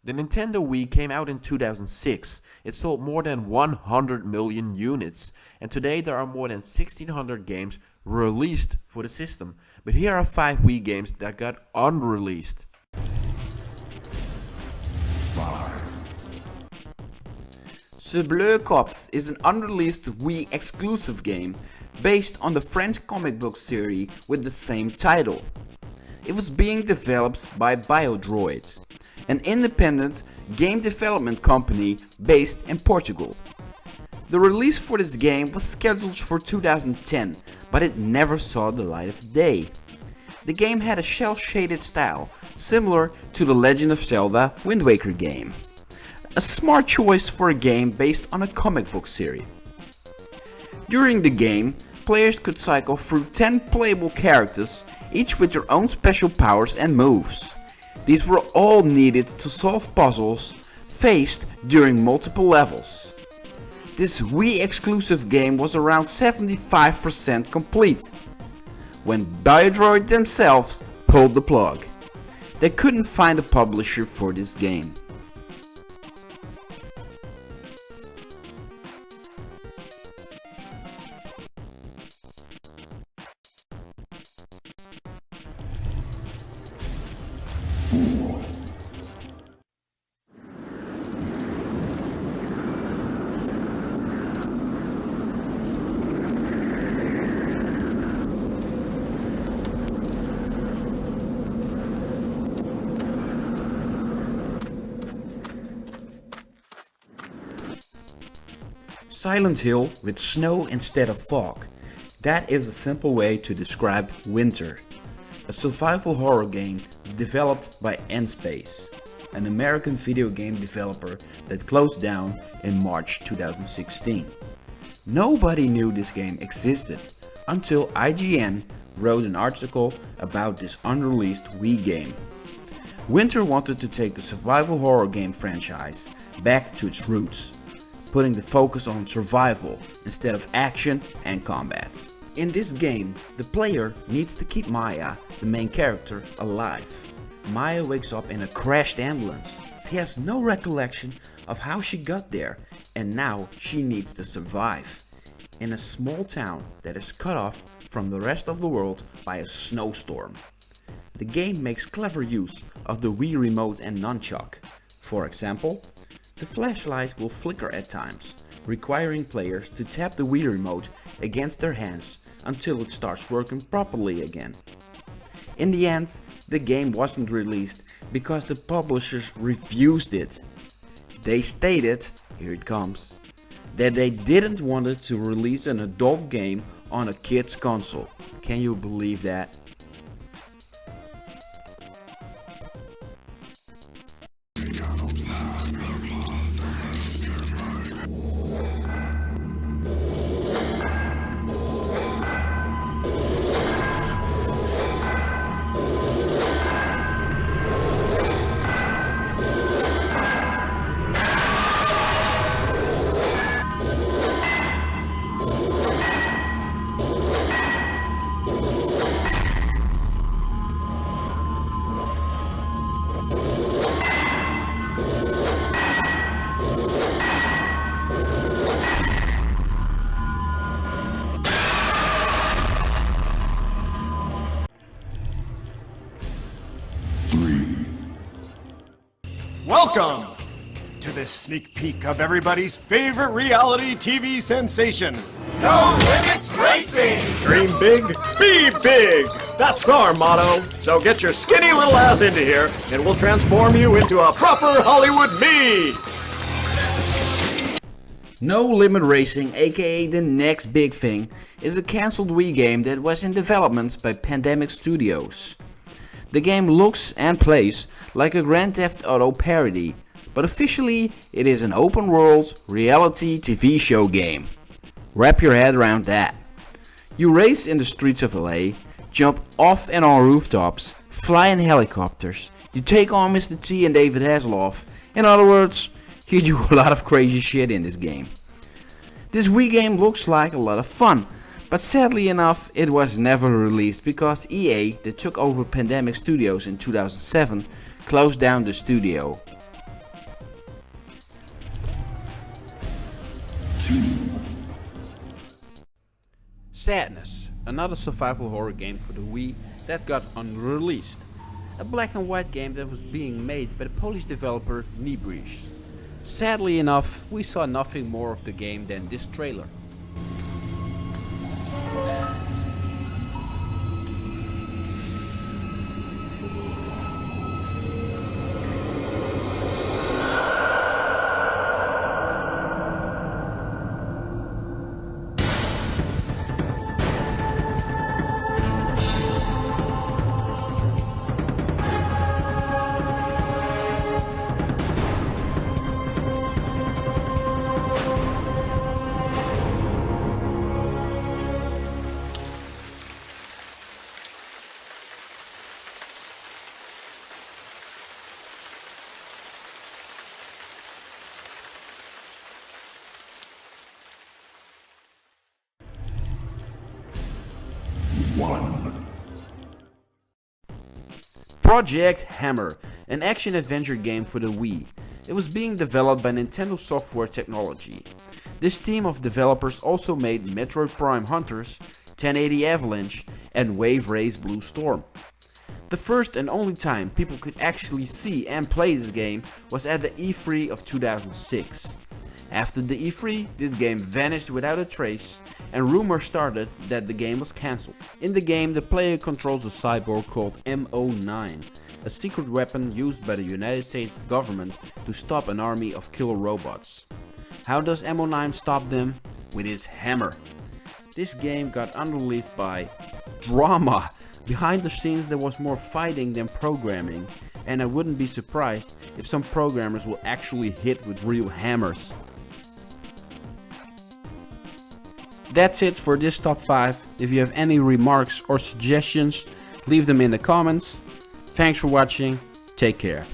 The Nintendo Wii came out in 2006. It sold more than 100 million units, and today there are more than 1600 games released for the system. But here are 5 Wii games that got unreleased. Supercop is an unreleased Wii exclusive game based on the French comic book series with the same title. It was being developed by Biodroid, an independent game development company based in Portugal. The release for this game was scheduled for 2010, but it never saw the light of day. The game had a cel-shaded style, similar to the Legend of Zelda Wind Waker game. A smart choice for a game based on a comic book series. During the game, players could cycle through 10 playable characters, each with their own special powers and moves. These were all needed to solve puzzles faced during multiple levels. This Wii exclusive game was around 75% complete when Biodroid themselves pulled the plug. They couldn't find a publisher for this game. Silent Hill with snow instead of fog. That is a simple way to describe winter. A survival horror game developed by N-Space, an American video game developer that closed down in March 2016. Nobody knew this game existed until IGN wrote an article about this unreleased Wii game. Winter wanted to take the survival horror game franchise back to its roots, putting the focus on survival instead of action and combat. In this game, the player needs to keep Maya, the main character, alive. Maya wakes up in a crashed ambulance. She has no recollection of how she got there, and now she needs to survive in a small town that is cut off from the rest of the world by a snowstorm. The game makes clever use of the Wii remote and nunchuck. For example, the flashlight will flicker at times, requiring players to tap the Wii remote against their hands until it starts working properly again. In the end, the game wasn't released because the publishers refused it. They stated, here it comes, that they didn't want to release an adult game on a kid's console. Can you believe that? Welcome to this sneak peek of everybody's favorite reality TV sensation. No Limits Racing! Dream big, be big! That's our motto. So get your skinny little ass into here and we'll transform you into a proper Hollywood me! No Limit Racing, aka the next big thing, is a cancelled Wii game that was in development by Pandemic Studios. The game looks and plays like a Grand Theft Auto parody, but officially it is an open world reality TV show game. Wrap your head around that. You race in the streets of LA, jump off and on rooftops, fly in helicopters, you take on Mr. T and David Hasselhoff. In other words, you do a lot of crazy shit in this game. This Wii game looks like a lot of fun, but sadly enough it was never released because EA, that took over Pandemic Studios in 2007, closed down the studio. Sadness, another survival horror game for the Wii that got unreleased. A black and white game that was being made by the Polish developer Unreleased. Sadly enough, we saw nothing more of the game than this trailer. Project Hammer, an action-adventure game for the Wii. It was being developed by Nintendo Software Technology. This team of developers also made Metroid Prime Hunters, 1080 Avalanche, and Wave Race Blue Storm. The first and only time people could actually see and play this game was at the E3 of 2006. After the E3, this game vanished without a trace, and rumors started that the game was cancelled. In the game, the player controls a cyborg called MO9, a secret weapon used by the United States government to stop an army of killer robots. How does MO9 stop them? With his hammer. This game got unreleased by drama. Behind the scenes there was more fighting than programming, and I wouldn't be surprised if some programmers will actually hit with real hammers. That's it for this top 5. If you have any remarks or suggestions, leave them in the comments. Thanks for watching. Take care.